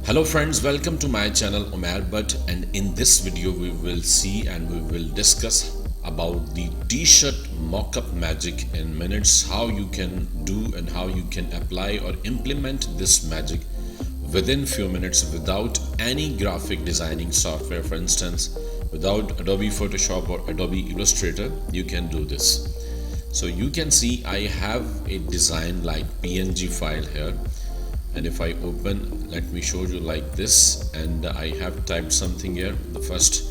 Hello friends, welcome to my channel Umar Butt, and in this video we will see and we will discuss about the t-shirt mockup magic in minutes, how you can do and how you can apply or implement this magic within few minutes without any graphic designing software. For instance, without Adobe Photoshop or Adobe Illustrator, you can do this. So you can see I have a design like PNG file here, and if I open, let me show you like this, and I have typed something here. The first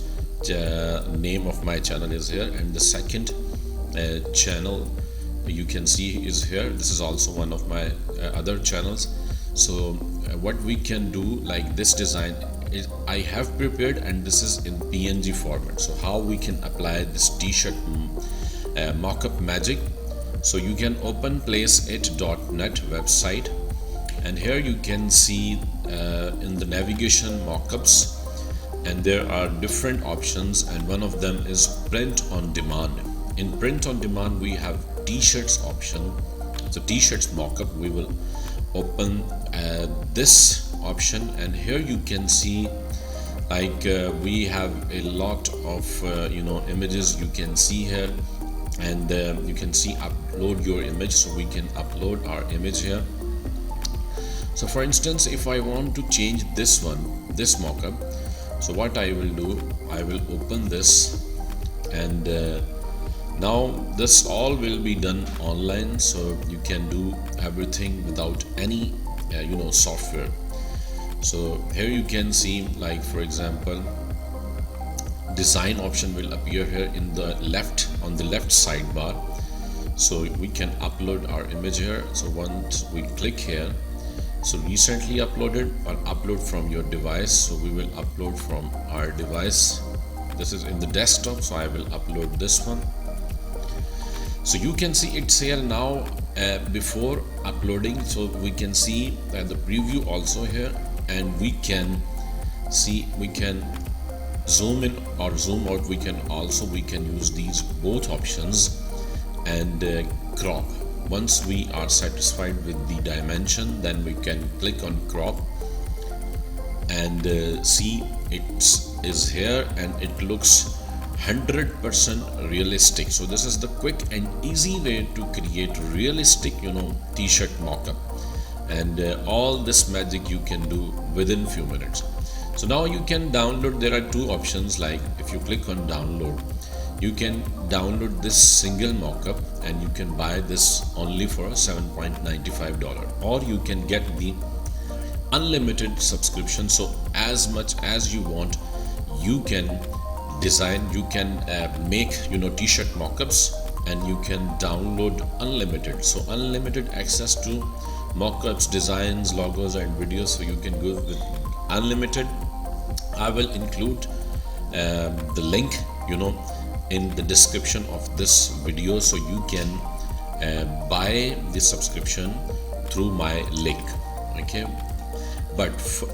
name of my channel is here, and the second channel you can see is here. This is also one of my other channels. So what we can do, like this design is I have prepared, and this is in PNG format. So how we can apply this t-shirt mockup magic? So you can open placeit.net website, and here you can see in the navigation mockups, and there are different options, and one of them is print on demand. In print on demand we have t-shirts option. So t-shirts mockup, we will open this option, and here you can see like we have a lot of images you can see here, and you can see upload your image. So we can upload our image here. So for instance, if I want to change this mockup, so what I will do, I will open this, and now this all will be done online, so you can do everything without any software. So here you can see, like for example, design option will appear here in the left, on the left sidebar. So we can upload our image here. So once we click here, so recently uploaded or upload from your device, so we will upload from our device. This is in the desktop, so I will upload this one. So you can see it's here now before uploading. So we can see the preview also here, and we can see, we can zoom in or zoom out. We can use these both options and crop. Once we are satisfied with the dimension, then we can click on crop, and see it is here, and it looks 100% realistic. So this is the quick and easy way to create realistic t-shirt mockup, and all this magic you can do within few minutes. So now you can download. There are two options, like if you click on download, you can download this single mockup, and you can buy this only for $7.95, or you can get the unlimited subscription. So as much as you want, you can design, you can make t-shirt mockups, and you can download unlimited. So unlimited access to mockups, designs, logos and videos. So you can go with unlimited. I will include the link in the description of this video, so you can buy the subscription through my link. Okay, but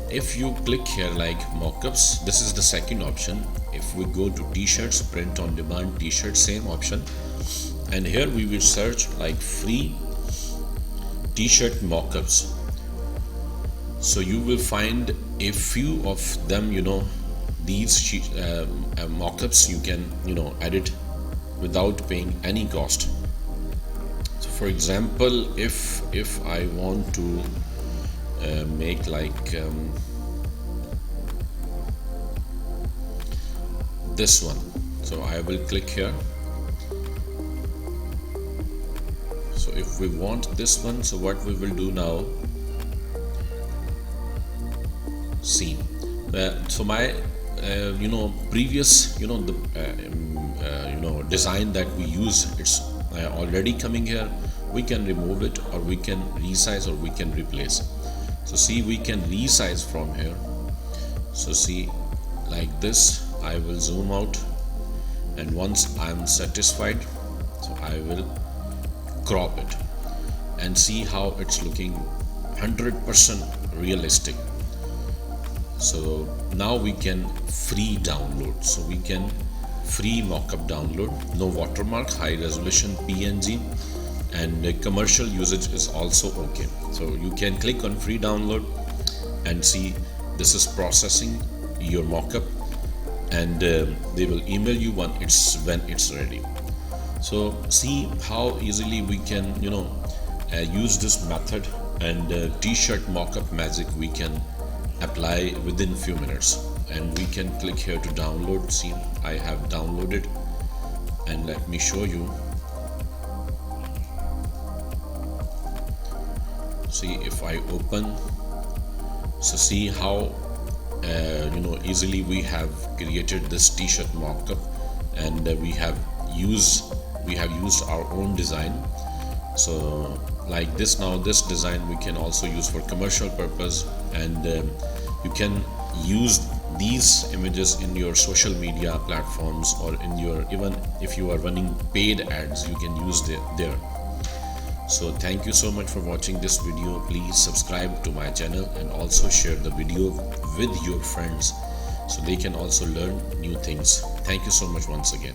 if you click here like mockups, this is the second option. If we go to t-shirts, print on demand t-shirt, same option, and here we will search like free t-shirt mockups. So you will find a few of them. These mockups you can edit without paying any cost. So for example, if I want to make like this one, so I will click here. So if we want this one, so what we will do now, see so my previous the design that we use, it's already coming here. We can remove it, or we can resize, or we can replace. So see, we can resize from here. So see, like this, I will zoom out, and once I'm satisfied, so I will crop it, and see how it's looking 100% realistic. So now we can free download. So we can free mockup download, no watermark, high resolution PNG, and commercial usage is also okay. So you can click on free download and see this is processing your mockup, and they will email you when it's ready. So see how easily we can use this method, and t-shirt mockup magic we can apply within few minutes. And we can click here to download. See, I have downloaded, and let me show you. See, if I open, so see how easily we have created this t-shirt mockup, and we have used our own design. So like this, now this design we can also use for commercial purpose, and you can use these images in your social media platforms, or in your, even if you are running paid ads, you can use there. So thank you so much for watching this video. Please subscribe to my channel, and also share the video with your friends so they can also learn new things. Thank you so much once again.